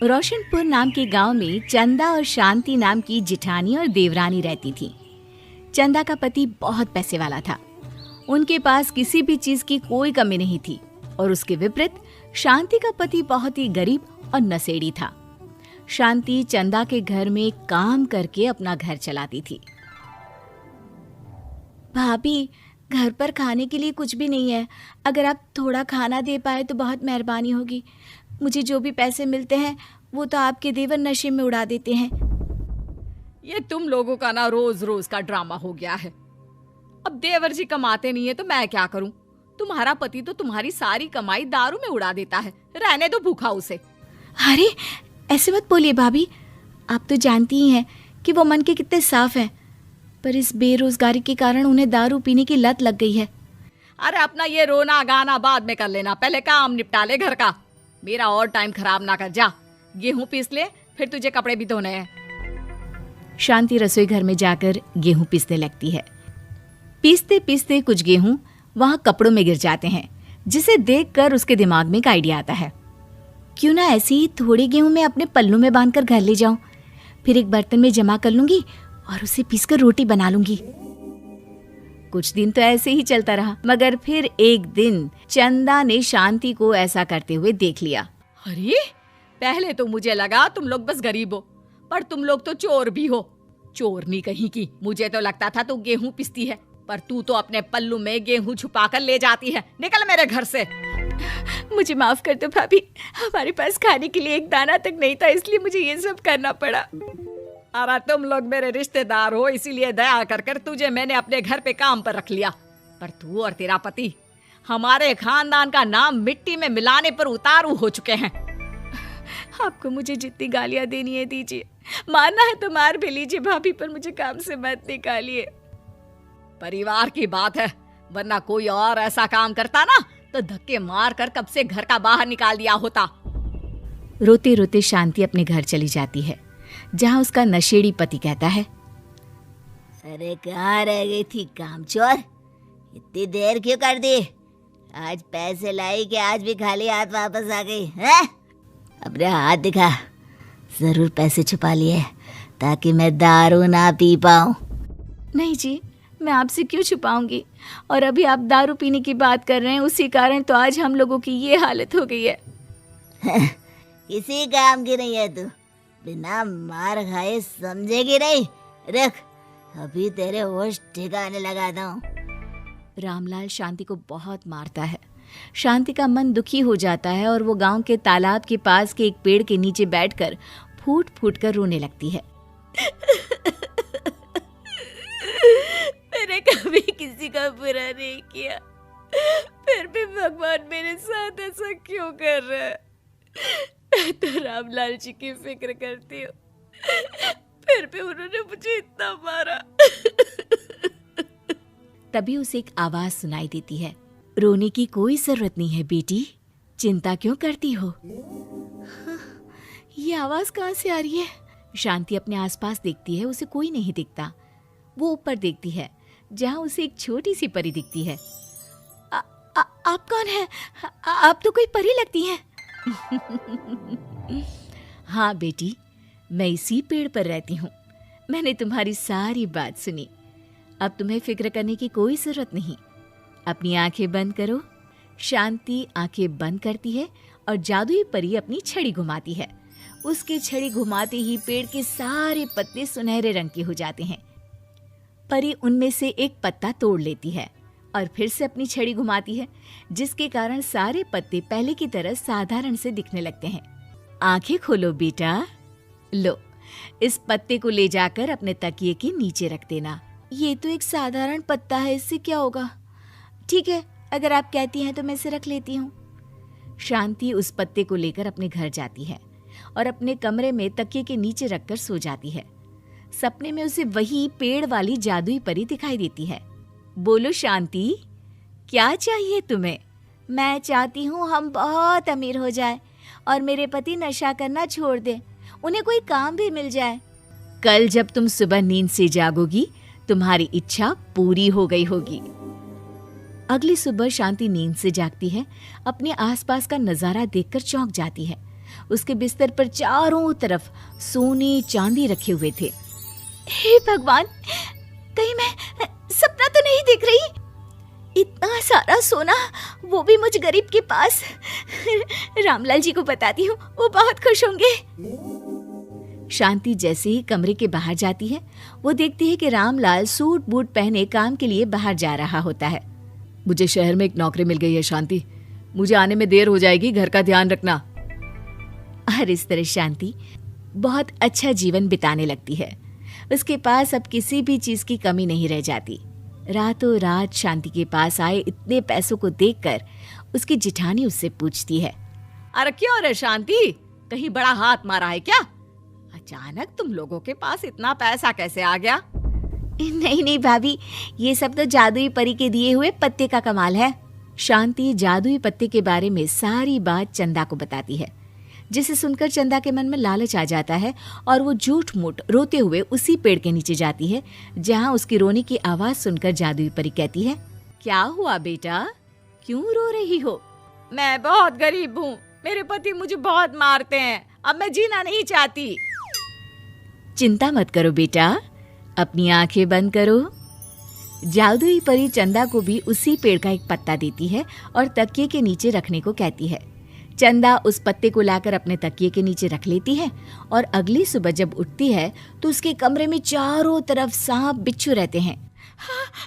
रोशनपुर नाम के गांव में चंदा और शांति नाम की जिठानी और देवरानी रहती थी। चंदा का पति बहुत पैसे वाला था। उनके पास किसी भी चीज की कोई कमी नहीं थी और उसके विपरीत शांति का पति बहुत ही गरीब और नशेड़ी था। शांति चंदा के घर में काम करके अपना घर चलाती थी। भाभी, घर पर खाने के लिए कुछ भी नहीं है। अगर आप थोड़ा खाना दे पाए तो बहुत मेहरबानी होगी। मुझे जो भी पैसे मिलते हैं वो तो आपके देवर नशे में उड़ा देते हैं। ये तुम लोगों का ना रोज रोज का ड्रामा हो गया है। अब देवर जी कमाते नहीं है तो मैं क्या करूं? तुम्हारा पति तो तुम्हारी सारी कमाई दारू में उड़ा देता है। रहने दो भूखा उसे। अरे ऐसे मत बोलिए भाभी, आप तो जानती ही हैं कि वो मन के कितने साफ हैं, पर इस बेरोजगारी के कारण उन्हें दारू पीने की लत लग गई है। अरे अपना ये रोना गाना बाद में कर लेना, पहले काम निपटा ले घर का। मेरा और टाइम खराब ना कर। जा गेहूं पीस ले, फिर तुझे कपड़े भी धोने हैं। शांति रसोई घर में जाकर गेहूं पीसने लगती है। पीसते पीसते कुछ गेहूं वहां कपड़ों में गिर जाते हैं, जिसे देखकर उसके दिमाग में एक आइडिया आता है। क्यों ना ऐसे ही थोड़े गेहूं मैं अपने पल्लू में बांधकर घर ले जाऊं, फिर एक बर्तन में जमा कर लूंगी और उसे पीसकर रोटी बना लूंगी। कुछ दिन तो ऐसे ही चलता रहा, मगर फिर एक दिन चंदा ने शांति को ऐसा करते हुए देख लिया। अरे पहले तो मुझे लगा तुम लोग बस गरीब हो, पर तुम लोग तो चोर भी हो। चोरनी कहीं की। मुझे तो लगता था तू गेहूं पिसती है, पर तू तो अपने पल्लू में गेहूं छुपाकर ले जाती है। निकल मेरे घर से। मुझे माफ कर दो भाभी, हमारे पास खाने के लिए एक दाना तक नहीं था, इसलिए मुझे ये सब करना पड़ा। अरे तुम लोग मेरे रिश्तेदार हो, इसीलिए दया कर कर तुझे मैंने अपने घर पे काम पर रख लिया, पर तू और तेरा पति हमारे खानदान का नाम मिट्टी में मिलाने पर उतारू हो चुके हैं। आपको मुझे जितनी गालियां देनी है दीजिए, मारना है तो मार भी लीजिए भाभी, पर मुझे काम से मत निकालिए। परिवार की बात है, वरना कोई और ऐसा काम करता ना तो धक्के मार कर कब से घर का बाहर निकाल दिया होता। रोते रोते शांति अपने घर चली जाती है, जहाँ उसका नशेड़ी पति कहता है, अरे कहाँ रह गई थी कामचोर? इतनी देर क्यों कर दी? आज पैसे लाई कि आज भी खाली हाथ वापस आ गई है? अपने हाथ दिखा। जरूर पैसे छुपा लिए ताकि मैं दारू ना पी पाऊं। नहीं जी, मैं आपसे क्यों छुपाऊंगी, और अभी आप दारू पीने की बात कर रहे हैं, उसी कारण तो आज हम लोगों की ये हालत हो गई है। किसी काम की नहीं है तू, बिना मार खाए समझेगी नहीं। रख, अभी तेरे होश ठिकाने लगाता हूँ। रामलाल शांति को बहुत मारता है। शांति का मन दुखी हो जाता है और वो गांव के तालाब के पास के एक पेड़ के नीचे बैठकर फूट फूट कर रोने लगती है। मैंने कभी किसी का बुरा नहीं किया, फिर भी भगवान मेरे साथ ऐसा क्यों कर रहा है? मैं तो रामलाल जी की फिक्र करती हूँ, फिर भी उन्होंने मुझे इतना मारा। तभी उसे एक आवाज सुनाई देती है, रोने की कोई जरूरत नहीं है बेटी, चिंता क्यों करती हो? ये आवाज कहाँ से आ रही है? शांति अपने आसपास देखती है, उसे कोई नहीं दिखता। वो ऊपर देखती है, जहाँ उसे एक छोटी सी परी दिखती है। आप कौन है? आप तो कोई परी लगती हैं। हाँ बेटी, मैं इसी पेड़ पर रहती हूँ। मैंने तुम्हारी सारी बात सुनी, अब तुम्हें फिक्र करने की कोई जरूरत नहीं। अपनी आंखें बंद करो। शांति आंखें बंद करती है और जादुई परी अपनी छड़ी घुमाती है। उसकी छड़ी घुमाते ही पेड़ के सारे पत्ते सुनहरे रंग के हो जाते हैं। परी उनमें से एक पत्ता तोड़ लेती है और फिर से अपनी छड़ी घुमाती है, जिसके कारण सारे पत्ते पहले की तरह साधारण से दिखने लगते हैं। आंखें खोलो बेटा। लो, इस पत्ते को ले जाकर अपने तकिए के नीचे रख देना। ये तो एक साधारण पत्ता है, इससे क्या होगा? ठीक है, अगर आप कहती हैं तो मैं इसे रख लेती हूँ। शांति उस पत्ते को लेकर अपने घर जाती है और अपने कमरे में तकिए के नीचे रखकर सो जाती है। सपने में उसे वही पेड़ वाली जादुई परी दिखाई देती है। बोलो शांति, क्या चाहिए तुम्हें? मैं चाहती हूँ हम बहुत अमीर हो जाए और मेरे पति नशा करना छोड़ दे, उन्हें कोई काम भी मिल जाए। कल जब तुम सुबह नींद से जागोगी, तुम्हारी इच्छा पूरी हो गई होगी। अगली सुबह शांति नींद से जागती है। अपने आसपास का नजारा देखकर चौंक जाती है। उसके बिस्तर पर चारों तरफ सोने चांदी रखे हुए थे। हे भगवान, कहीं मैं सपना तो नहीं देख रही? इतना सारा सोना, वो भी मुझ गरीब के पास। रामलाल जी को बताती हूँ, वो बहुत खुश होंगे। शांति जैसे ही कमरे के बाहर जाती है, वो देखती है कि रामलाल सूट बूट पहने काम के लिए बाहर जा रहा होता है। मुझे शहर में एक नौकरी मिल गई है शांति, मुझे आने में देर हो जाएगी, घर का ध्यान रखना। और इस तरह शांति बहुत अच्छा जीवन बिताने लगती है। उसके पास अब किसी भी चीज की कमी नहीं रह जाती। रातों रात शांति के पास आए इतने पैसों को देखकर उसकी जिठानी उससे पूछती है, अरे क्यों रे शांति, कहीं बड़ा हाथ मारा है क्या? अचानक तुम लोगों के पास इतना पैसा कैसे आ गया? नहीं भाभी, ये सब तो जादुई परी के दिए हुए पत्ते का कमाल है। शांति जादुई पत्ते के बारे में सारी बात चंदा को बताती है, जिसे सुनकर चंदा के मन में लालच आ जाता है और वो झूठ मूठ रोते हुए उसी पेड़ के नीचे जाती है जहाँ उसकी रोने की आवाज सुनकर जादुई परी कहती है, क्या हुआ बेटा, क्यों रो रही हो? मैं बहुत गरीब हूँ, मेरे पति मुझे बहुत मारते हैं, अब मैं जीना नहीं चाहती। चिंता मत करो बेटा, अपनी आंखें बंद करो। जादुई परी चंदा को भी उसी पेड़ का एक पत्ता देती है और तकिए के नीचे रखने को कहती है। चंदा उस पत्ते को लाकर अपने तकिए के नीचे रख लेती है और अगली सुबह जब उठती है तो उसके कमरे में चारों तरफ सांप बिच्छू रहते हैं।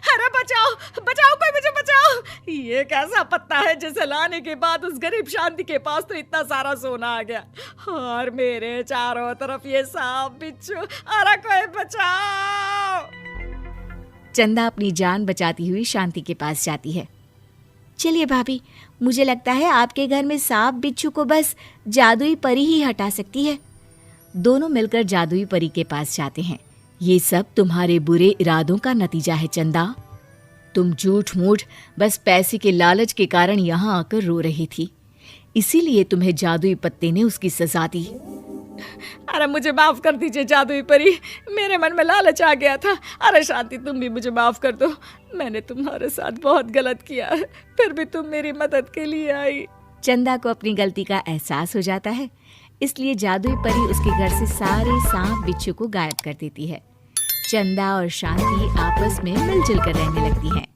अरे बचाओ बचाओ, कोई मुझे बचाओ, ये कैसा पत्ता है जिसे लाने के बाद उस गरीब शांति के पास तो इतना सारा सोना आ गया और मेरे चारों तरफ ये सांप बिच्छू, अरे कोई बचाओ। चंदा अपनी जान बचाती हुई शांति के पास जाती है। चलिए भाभी, मुझे लगता है आपके घर में सांप बिच्छू को बस जादुई परी ही हटा सकती है। दोनों मिलकर जादुई परी के पास जाते हैं। ये सब तुम्हारे बुरे इरादों का नतीजा है चंदा। तुम झूठ मूठ बस पैसे के लालच के कारण यहाँ आकर रो रही थी, इसीलिए तुम्हें जादुई पत्ते ने उसकी सजा दी। अरे मुझे माफ कर दीजिए जादुई परी, मेरे मन में लालच आ गया था। अरे शांति, तुम भी मुझे माफ कर दो, मैंने तुम्हारे साथ बहुत गलत किया है, फिर भी तुम मेरी मदद के लिए आई। चंदा को अपनी गलती का एहसास हो जाता है, इसलिए जादुई परी उसके घर से सारे सांप बिच्छू को गायब कर देती है। चंदा और शांति आपस में मिलजुल कर रहने लगती हैं।